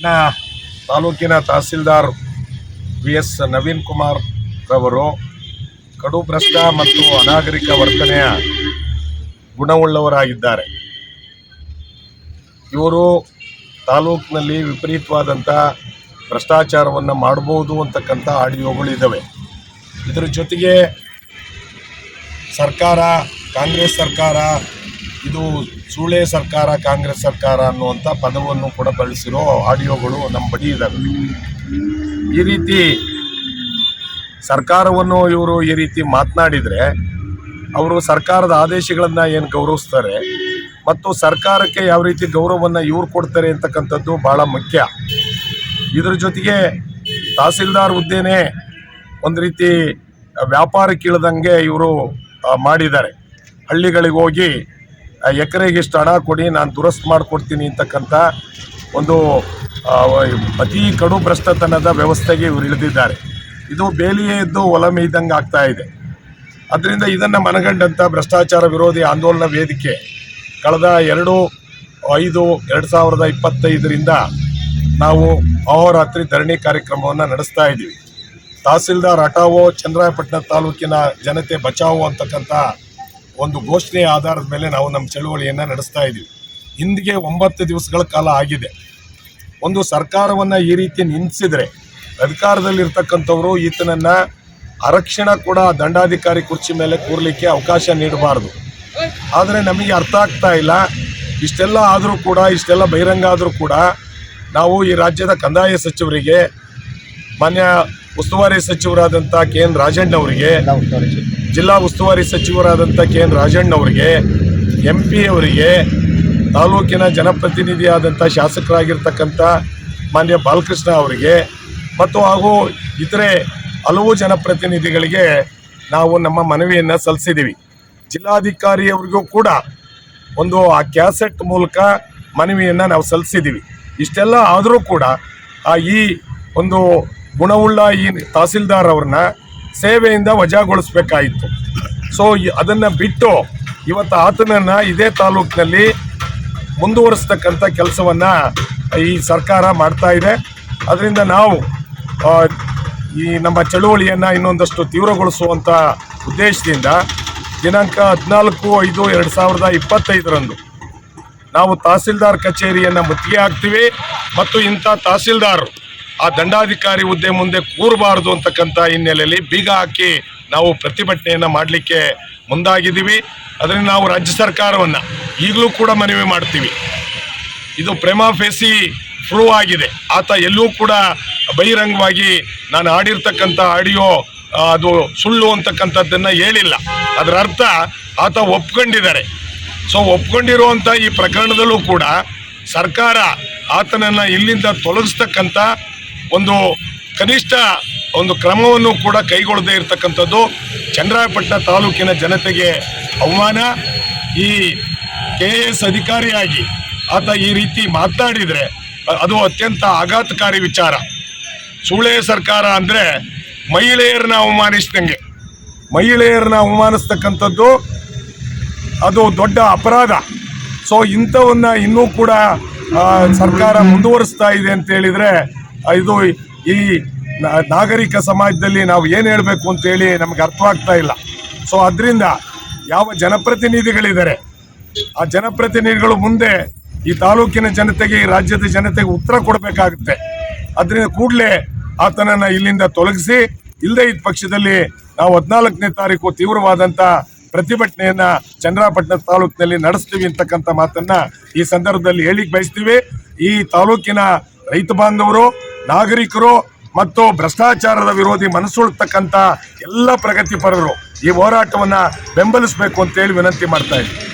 ತಾಲೂಕಿನ ತಹಸೀಲ್ದಾರ್ ವಿ.ಎಸ್. ನವೀನ್ ಕುಮಾರ್ ರವರು ಕಡು ಭ್ರಷ್ಟ ಮತ್ತು ಅನಾಗರಿಕ ವರ್ತನೆಯ ಗುಣವುಳ್ಳವರಾಗಿದ್ದಾರೆ. ಇವರು ತಾಲೂಕಿನಲ್ಲಿ ವಿಪರೀತವಾದಂಥ ಭ್ರಷ್ಟಾಚಾರವನ್ನು ಮಾಡಬಹುದು ಅಂತಕ್ಕಂಥ ಆಡಿಯೋಗಳಿದ್ದಾವೆ. ಇದರ ಜೊತೆಗೆ ಸರ್ಕಾರ, ಕಾಂಗ್ರೆಸ್ ಸರ್ಕಾರ, ಇದು ಸೂಳೆ ಸರ್ಕಾರ, ಕಾಂಗ್ರೆಸ್ ಸರ್ಕಾರ ಅನ್ನುವಂಥ ಪದವನ್ನು ಕೂಡ ಬಳಸಿರೋ ಆಡಿಯೋಗಳು ನಮ್ಮ ಬಳಿ ಇದ್ದಾವೆ. ಈ ರೀತಿ ಸರ್ಕಾರವನ್ನು ಇವರು ಈ ರೀತಿ ಮಾತನಾಡಿದರೆ ಅವರು ಸರ್ಕಾರದ ಆದೇಶಗಳನ್ನು ಏನು ಗೌರವಿಸ್ತಾರೆ ಮತ್ತು ಸರ್ಕಾರಕ್ಕೆ ಯಾವ ರೀತಿ ಗೌರವವನ್ನು ಇವ್ರು ಕೊಡ್ತಾರೆ ಅಂತಕ್ಕಂಥದ್ದು ಭಾಳ ಮುಖ್ಯ. ಇದರ ಜೊತೆಗೆ ತಹಸೀಲ್ದಾರ್ ಹುದ್ದೆನೇ ಒಂದು ರೀತಿ ವ್ಯಾಪಾರಕ್ಕೆ ಇಳಿದಂಗೆ ಇವರು ಮಾಡಿದ್ದಾರೆ. ಹಳ್ಳಿಗಳಿಗೆ ಹೋಗಿ ಎಕರೆಗೆ ಇಷ್ಟು ಹಣ ಕೊಡಿ, ನಾನು ದುರಸ್ತು ಮಾಡಿಕೊಡ್ತೀನಿ ಅಂತಕ್ಕಂಥ ಒಂದು ಅತಿ ಕಡು ಭ್ರಷ್ಟತನದ ವ್ಯವಸ್ಥೆಗೆ ಇವರು ಇಳಿದಿದ್ದಾರೆ. ಇದು ಬೇಲಿಯೇ ಎದ್ದು ಹೊಲ ಮೇಯ್ದಂಗೆ ಆಗ್ತಾ ಇದೆ. ಅದರಿಂದ ಇದನ್ನು ಮನಗಂಡಂಥ ಭ್ರಷ್ಟಾಚಾರ ವಿರೋಧಿ ಆಂದೋಲನ ವೇದಿಕೆ ಕಳೆದ 2/5/2025 ನಾವು ಅಹೋರಾತ್ರಿ ಧರಣಿ ಕಾರ್ಯಕ್ರಮವನ್ನು ನಡೆಸ್ತಾ ಇದ್ದೀವಿ. ತಹಸೀಲ್ದಾರ್ ಹಟಾವೋ, ಚನ್ನರಾಯಪಟ್ಟಣ ತಾಲೂಕಿನ ಜನತೆ ಬಚಾವೋ ಅಂತಕ್ಕಂಥ ಒಂದು ಘೋಷಣೆಯ ಆಧಾರದ ಮೇಲೆ ನಾವು ನಮ್ಮ ಚಳುವಳಿಯನ್ನು ನಡೆಸ್ತಾ ಇದ್ದೀವಿ. ಇಂದಿಗೆ 9 ದಿವಸಗಳ ಕಾಲ ಆಗಿದೆ. ಒಂದು ಸರ್ಕಾರವನ್ನು ಈ ರೀತಿ ನಿಲ್ಲಿಸಿದರೆ ಅಧಿಕಾರದಲ್ಲಿರ್ತಕ್ಕಂಥವರು ಈತನನ್ನು ಆರಕ್ಷಣೆ ಕೂಡ ದಂಡಾಧಿಕಾರಿ ಕುರ್ಚಿ ಮೇಲೆ ಕೂರಲಿಕ್ಕೆ ಅವಕಾಶ ನೀಡಬಾರ್ದು. ಆದರೆ ನಮಗೆ ಅರ್ಥ ಆಗ್ತಾ ಇಲ್ಲ. ಇಷ್ಟೆಲ್ಲ ಆದರೂ ಕೂಡ, ಇಷ್ಟೆಲ್ಲ ಬಹಿರಂಗ ಆದರೂ ಕೂಡ ನಾವು ಈ ರಾಜ್ಯದ ಕಂದಾಯ ಸಚಿವರಿಗೆ, ಮಾನ್ಯ ಉಸ್ತುವಾರಿ ಸಚಿವರಾದಂಥ ಕೆ.ಎನ್. ರಾಜಣ್ಣವರಿಗೆ, ಜಿಲ್ಲಾ ಉಸ್ತುವಾರಿ ಸಚಿವರಾದಂಥ ಕೆ.ಎನ್. ರಾಜಣ್ಣವರಿಗೆ, MP ಅವರಿಗೆ, ತಾಲೂಕಿನ ಜನಪ್ರತಿನಿಧಿಯಾದಂಥ ಶಾಸಕರಾಗಿರ್ತಕ್ಕಂಥ ಮಾನ್ಯ ಬಾಲಕೃಷ್ಣ ಅವರಿಗೆ ಮತ್ತು ಹಾಗೂ ಇತರೆ ಹಲವು ಜನಪ್ರತಿನಿಧಿಗಳಿಗೆ ನಾವು ನಮ್ಮ ಮನವಿಯನ್ನು ಸಲ್ಲಿಸಿದ್ದೀವಿ. ಜಿಲ್ಲಾಧಿಕಾರಿಯವರಿಗೂ ಕೂಡ ಒಂದು ಆ ಕ್ಯಾಸೆಟ್ ಮೂಲಕ ಮನವಿಯನ್ನು ನಾವು ಸಲ್ಲಿಸಿದ್ದೀವಿ. ಇಷ್ಟೆಲ್ಲ ಆದರೂ ಕೂಡ ಈ ಒಂದು ಗುಣವುಳ್ಳ ಈ ತಹಸೀಲ್ದಾರ್ ಅವ್ರನ್ನ ಸೇವೆಯಿಂದ ವಜಾಗೊಳಿಸಬೇಕಾಯಿತು. ಸೊ ಅದನ್ನು ಬಿಟ್ಟು ಇವತ್ತು ಆತನನ್ನು ಇದೇ ತಾಲೂಕಿನಲ್ಲಿ ಮುಂದುವರಿಸ್ತಕ್ಕಂಥ ಕೆಲಸವನ್ನು ಈ ಸರ್ಕಾರ ಮಾಡ್ತಾ ಇದೆ. ಅದರಿಂದ ನಾವು ಈ ನಮ್ಮ ಚಳುವಳಿಯನ್ನು ಇನ್ನೊಂದಷ್ಟು ತೀವ್ರಗೊಳಿಸುವಂಥ ಉದ್ದೇಶದಿಂದ ದಿನಾಂಕ 14/5/2025 ನಾವು ತಹಸೀಲ್ದಾರ್ ಕಚೇರಿಯನ್ನು ಮುತ್ತಿಗೆ ಹಾಕ್ತೀವಿ ಮತ್ತು ಇಂಥ ತಹಸೀಲ್ದಾರರು ಆ ದಂಡಾಧಿಕಾರಿ ಹುದ್ದೆ ಮುಂದೆ ಕೂರಬಾರ್ದು ಅಂತಕ್ಕಂಥ ಹಿನ್ನೆಲೆಯಲ್ಲಿ ಬೀಗ ಹಾಕಿ ನಾವು ಪ್ರತಿಭಟನೆಯನ್ನು ಮಾಡಲಿಕ್ಕೆ ಮುಂದಾಗಿದ್ದೀವಿ. ಅದರಿಂದ ನಾವು ರಾಜ್ಯ ಸರ್ಕಾರವನ್ನು ಈಗಲೂ ಕೂಡ ಮನವಿ ಮಾಡ್ತೀವಿ. ಇದು ಪ್ರೇಮಾ ಫೇಸಿ ಪ್ರೂವ್ ಆಗಿದೆ. ಆತ ಎಲ್ಲೂ ಕೂಡ ಬಹಿರಂಗವಾಗಿ ನಾನು ಆಡಿರ್ತಕ್ಕಂಥ ಆಡಿಯೋ ಅದು ಸುಳ್ಳು ಅಂತಕ್ಕಂಥದ್ದನ್ನು ಹೇಳಿಲ್ಲ. ಅದರ ಅರ್ಥ ಆತ ಒಪ್ಕೊಂಡಿದ್ದಾರೆ. ಸೊ ಒಪ್ಕೊಂಡಿರುವಂಥ ಈ ಪ್ರಕರಣದಲ್ಲೂ ಕೂಡ ಸರ್ಕಾರ ಆತನನ್ನು ಇಲ್ಲಿಂದ ತೊಲಗಿಸ್ತಕ್ಕಂಥ ಒಂದು ಕನಿಷ್ಠ ಒಂದು ಕ್ರಮವನ್ನು ಕೂಡ ಕೈಗೊಳ್ಳದೇ ಇರತಕ್ಕಂಥದ್ದು ಚನ್ನರಾಯಪಟ್ಟಣ ತಾಲೂಕಿನ ಜನತೆಗೆ ಅವಮಾನ. ಈ KS ಅಧಿಕಾರಿಯಾಗಿ ಆತ ಈ ರೀತಿ ಮಾತನಾಡಿದರೆ ಅದು ಅತ್ಯಂತ ಆಘಾತಕಾರಿ ವಿಚಾರ. ಸೂಳೆ ಸರ್ಕಾರ ಅಂದರೆ ಮಹಿಳೆಯರನ್ನ ಅವಮಾನಿಸಿದಂಗೆ. ಮಹಿಳೆಯರನ್ನ ಅವಮಾನಿಸ್ತಕ್ಕಂಥದ್ದು ಅದು ದೊಡ್ಡ ಅಪರಾಧ. ಸೊ ಇಂಥವನ್ನ ಇನ್ನೂ ಕೂಡ ಸರ್ಕಾರ ಮುಂದುವರಿಸ್ತಾ ಇದೆ ಅಂತ ಹೇಳಿದರೆ ಇದು ಈ ನಾಗರಿಕ ಸಮಾಜದಲ್ಲಿ ನಾವು ಏನು ಹೇಳಬೇಕು ಅಂತೇಳಿ ನಮಗೆ ಅರ್ಥವಾಗ್ತಾ ಇಲ್ಲ. ಸೊ ಅದರಿಂದ ಯಾವ ಜನಪ್ರತಿನಿಧಿಗಳಿದ್ದಾರೆ ಆ ಜನಪ್ರತಿನಿಧಿಗಳು ಮುಂದೆ ಈ ತಾಲೂಕಿನ ಜನತೆಗೆ, ಈ ರಾಜ್ಯದ ಜನತೆಗೆ ಉತ್ತರ ಕೊಡಬೇಕಾಗುತ್ತೆ. ಅದರಿಂದ ಕೂಡಲೇ ಆತನನ್ನು ಇಲ್ಲಿಂದ ತೊಲಗಿಸಿ, ಇಲ್ಲದೇ ಇದ್ದ ಪಕ್ಷದಲ್ಲಿ ನಾವು 14ನೇ ತಾರೀಕು ತೀವ್ರವಾದಂಥ ಪ್ರತಿಭಟನೆಯನ್ನು ಚನ್ನರಾಯಪಟ್ಟಣ ತಾಲೂಕಿನಲ್ಲಿ ನಡೆಸ್ತೀವಿ ಅಂತಕ್ಕಂಥ ಮಾತನ್ನು ಈ ಸಂದರ್ಭದಲ್ಲಿ ಹೇಳಿಕ್ಕೆ ಬಯಸ್ತೀವಿ. ಈ ತಾಲೂಕಿನ ರೈತ ಬಾಂಧವರು, ನಾಗರಿಕರು ಮತ್ತು ಭ್ರಷ್ಟಾಚಾರದ ವಿರೋಧಿ ಮನಸ್ಸುಳ್ತಕ್ಕಂಥ ಎಲ್ಲ ಪ್ರಗತಿಪರರು ಈ ಹೋರಾಟವನ್ನು ಬೆಂಬಲಿಸಬೇಕು ಅಂತೇಳಿ ವಿನಂತಿ ಮಾಡ್ತಾ ಇದ್ದೀವಿ.